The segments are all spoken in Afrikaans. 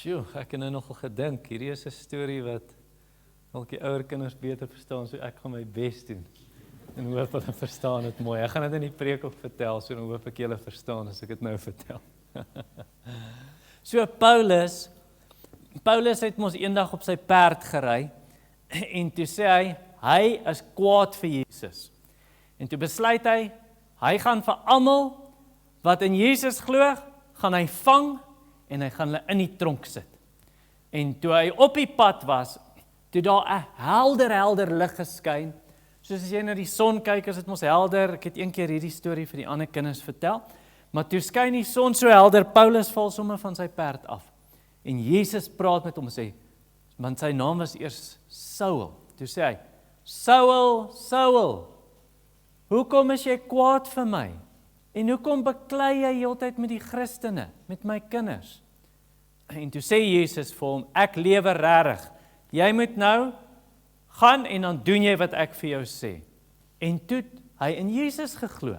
Sjoe, ek het nou nogal gedink, hierdie is 'n storie wat dalk die ouer kinders beter verstaan, so ek gaan my bes doen. En hoop hulle verstaan dit mooi. Ek gaan dit in die preek ook vertel, so dan hoop ek julle verstaan as ek dit nou vertel. So Paulus het mos eendag op sy perd gery en toe sê hy is kwaad vir Jesus. En toe besluit hy gaan vir almal wat in Jesus glo, gaan hy vang en hy gaan hulle in die tronk sit. En toe hy op die pad was, toe daar 'n helder lig geskyn, soos as jy na die son kyk, is dit mos helder. Ek het een keer hierdie storie vir die ander kinders vertel, maar toe skyn die son so helder, Paulus val sommer van sy perd af. En Jesus praat met hom en sê, want sy naam was eers Saul. Toe sê hy, Saul, Saul, hoekom is jy kwaad vir my? En hoekom beklei jy heeltyd met die Christene, met my kinders? En toe sê Jesus vir hom, ek lewe regtig. Jy moet nou gaan en dan doen jy wat ek vir jou sê. En toe het hy in Jesus geglo.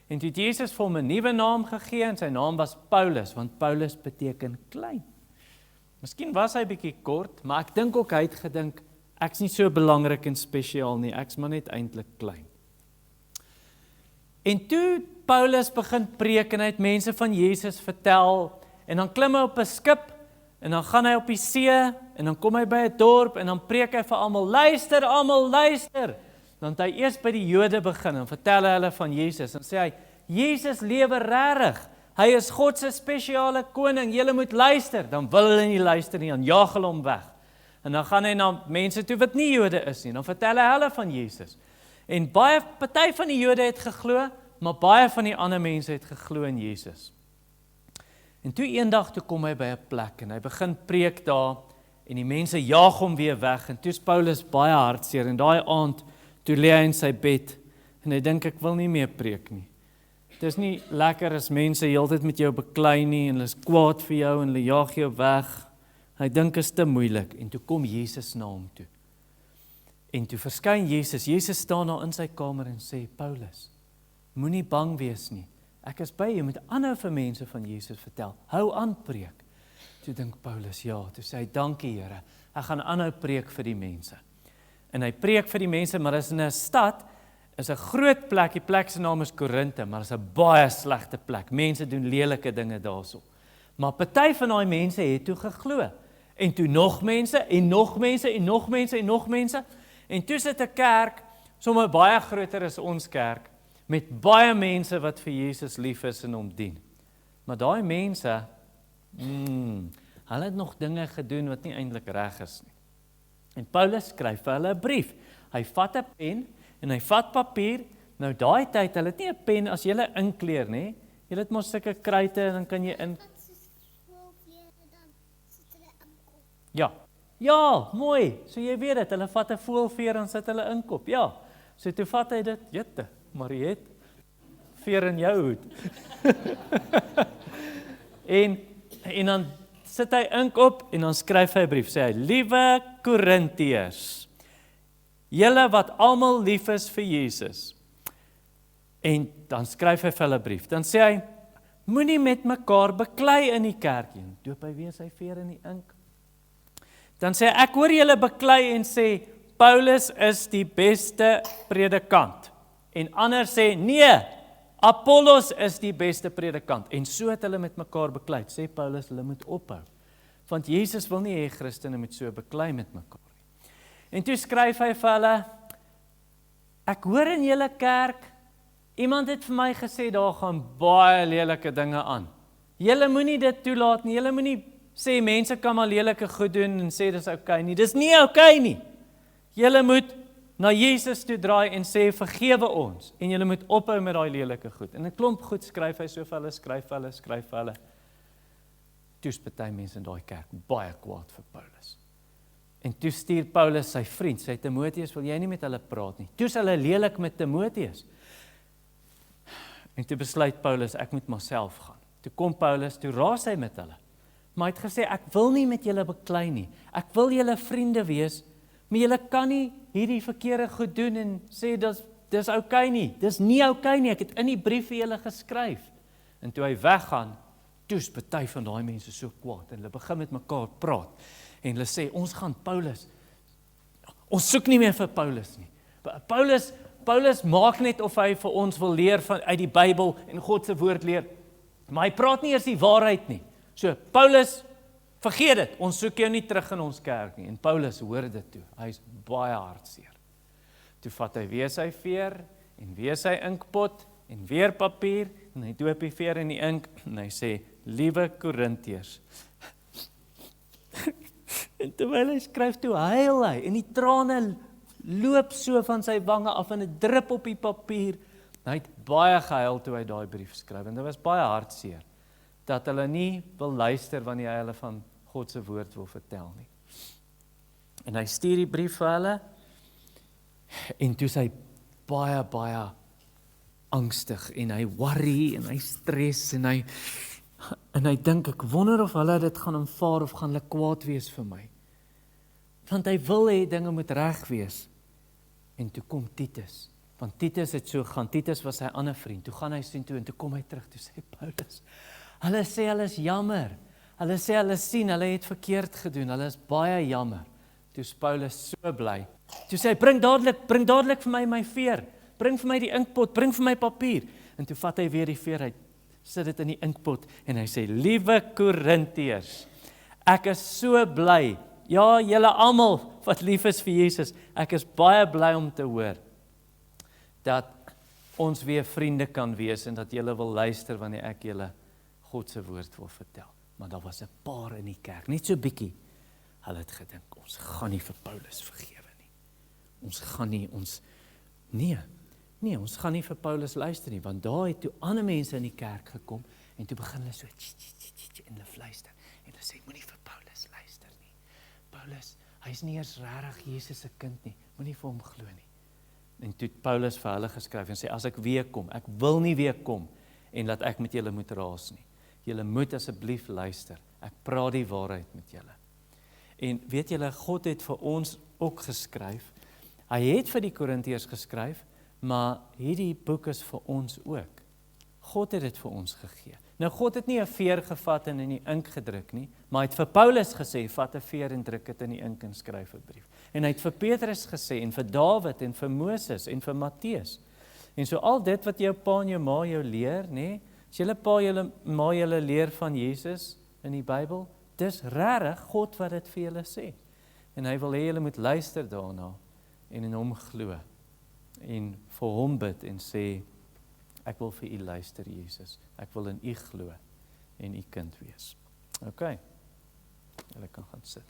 En toe het Jesus vir hom 'n nuwe naam gegee en sy naam was Paulus, want Paulus beteken klein. Miskien was hy bietjie kort, maar ek dink ook hy het gedink, ek's nie so belangrik en spesiaal nie, ek's maar net eintlik klein. En toe Paulus begin preek en hy het mense van Jesus vertel, en dan klim hy op 'n skip, en dan gaan hy op die see, en dan kom hy by 'n dorp, en dan preek hy vir almal, almal luister. Dan het hy eers by die Jode begin, en vertel hy hulle van Jesus, en sê hy, Jesus lewe regtig, hy is God se spesiale koning, julle moet luister. Dan wil hulle nie luister nie, dan jaag hulle hom weg. En dan gaan hy na mense toe wat nie Jode is nie, dan vertel hy hulle van Jesus. En party van die Jode het geglo, maar baie van die ander mense het geglo in Jesus. En toe eendag toe kom hy by 'n plek en hy begin preek daar en die mense jaag hom weer weg en toe is Paulus baie hartseer en daai aand toe lê hy in sy bed en hy dink ek wil nie meer preek nie. Dit is nie lekker as mense heeltyd met jou beklei nie en hulle is kwaad vir jou en hulle jaag jou weg. Hy dink is te moeilik en toe kom Jesus na hom toe. En toe verskyn Jesus staan daar in sy kamer en sê, Paulus, moenie bang wees nie. Ek is by jou, moet aanhou vir mense van Jesus vertel. Hou aan preek. Toe dink Paulus, ja, toe sê hy, dankie Here, ek gaan aanhou preek vir die mense. En hy preek vir die mense, maar is in 'n stad, is 'n groot plek, die plek se naam is Korinthe, maar is 'n baie slegte plek. Mense doen lelike dinge daarso. Maar party van daai mense het toe geglo. En toe nog mense, en nog mense, en nog mense, en nog mense. En toe sit 'n kerk, sommer baie groter as ons kerk, met baie mense wat vir Jesus lief is en hom dien. Maar daai mense, hulle het nog dinge gedoen wat nie eintlik reg is nie. En Paulus skryf vir hulle 'n brief. Hy vat 'n pen en hy vat papier. Nou daai tyd, hulle het nie 'n pen as jy inkleer nie. Jy het mos sulke kruite en dan kan jy in. Ja, mooi. So jy weet dit, hulle vat 'n voëlveer en sit hulle in kop. Ja. So toe vat hy dit, jette, maar jy het veer in jou hoed. en dan sit hy ink op en dan skryf hy 'n brief. Sê hy, liewe Korintiërs, julle wat almal lief is vir Jesus. En dan skryf hy vir hulle 'n brief. Dan sê hy, moenie met mekaar beklei in die kerk nie. Doop hy weer sy veer in die ink. Dan sê hy, ek hoor julle beklei en sê, Paulus is die beste predikant. En ander sê, nee, Apollos is die beste predikant. En so het hulle met mekaar beklei. Sê Paulus, hulle moet ophou. Want Jesus wil nie hê Christene moet so beklei met mekaar nie. En toe skryf hy vir hulle, ek hoor in julle kerk, iemand het vir my gesê, daar gaan baie lelike dinge aan. Julle moenie dit toelaat nie, julle moenie sê, mense kan maar lelike goed doen en sê, dis okay nie. Dis nie okay nie. Julle moet na Jesus toe draai en sê, vergewe ons. En julle moet ophou met daai lelike goed. En 'n klomp goed skryf hy so vir hulle, skryf vir hulle. Toe is party mense in daai kerk baie kwaad vir Paulus. En toe stuur Paulus sy vriend, sy Timoteus, wil jy nie met hulle praat nie. Toe is hulle lelik met Timoteus. En toe besluit Paulus, ek moet maar self gaan. Toe kom Paulus, toe raas hy met hulle. Maar hy het gesê, ek wil nie met julle beklei nie. Ek wil julle vriende wees, maar julle kan nie hierdie verkeerde goed doen en sê, dis okay nie. Dis nie okay nie, ek het in die brief vir julle geskryf. En toe hy weggaan, toes party van daai mense so kwaad en hulle begin met mekaar praat en hulle sê ons gaan Paulus. Ons soek nie meer vir Paulus nie. Paulus maak net of hy vir ons wil leer uit die Bybel en God se woord leer, maar hy praat nie eers die waarheid nie. So Paulus, vergeet dit, ons soek jou nie terug in ons kerk nie. En Paulus hoor dit toe, hy is baie hartseer. Toe vat hy weer sy veer en weer sy inkpot en weer papier en hy doop die veer in die ink en hy sê, liewe Korintiërs. En terwyl hy skryf toe huil hy en die trane loop so van sy wange af en dit drup op die papier. Hy het baie gehuil toe hy daai brief skryf en dit was baie hartseer dat hulle nie wil luister wanneer hy hulle van God se woord wil vertel nie. En hy stuur die brief vir hulle en toe is hy baie angstig en hy worry en hy stres en hy dink, ek wonder of hulle dit gaan aanvaar of gaan hulle kwaad wees vir my. Want hy wil hê dinge moet reg wees. En toe kom Titus, want Titus het so gaan, Titus was sy ander vriend, toe gaan hy sien toe en toe kom hy terug, toe sê Paulus, hulle sê hulle is jammer, hulle sê hulle sien, hulle het verkeerd gedoen, hulle is baie jammer. Toe is Paulus so bly. Toe sê hy, bring dadelik vir my veer, bring vir my die inkpot, bring vir my papier. En toe vat hy weer die veer uit, sit dit in die inkpot en hy sê, liewe Korintiërs, ek is so bly, ja, julle almal wat lief is vir Jesus, ek is baie bly om te hoor, dat ons weer vriende kan wees, en dat julle wil luister wanneer ek julle God se woord wil vertel. Maar daar was 'n paar in die kerk, net so bietjie, hulle het gedink, ons gaan nie vir Paulus vergewe nie. Ons gaan nie vir Paulus luister nie, want daar het toe ander mense in die kerk gekom, en toe begin hulle so, en hulle fluister, en hulle sê, moenie vir Paulus luister nie. Paulus, hy is nie eers regtig Jesus se kind nie, moenie vir hom glo nie. En toe het Paulus vir hulle geskryf en sê, as ek weer kom, ek wil nie weer kom, en dat ek met julle moet raas nie. Julle moet asseblief luister, ek praat die waarheid met julle. En weet julle, God het vir ons ook geskryf, hy het vir die Korintiërs geskryf, maar hierdie boek is vir ons ook. God het dit vir ons gegee. Nou God het nie 'n veer gevat en in die ink gedruk nie, maar hy het vir Paulus gesê, vat 'n veer en druk dit in die ink en skryf 'n brief. En hy het vir Petrus gesê, en vir Dawid, en vir Moses, en vir Matteus. En so al dit wat jou pa en jou ma jou leer, nê, as julle pa julle ma julle leer van Jesus in die Bybel, dis regtig God wat dit vir julle sê. En hy wil hê julle moet luister daarna, en in hom glo, en vir hom bid en sê, ek wil vir u luister, Jesus. Ek wil in u glo en u kind wees. OK. Julle kan gaan sit.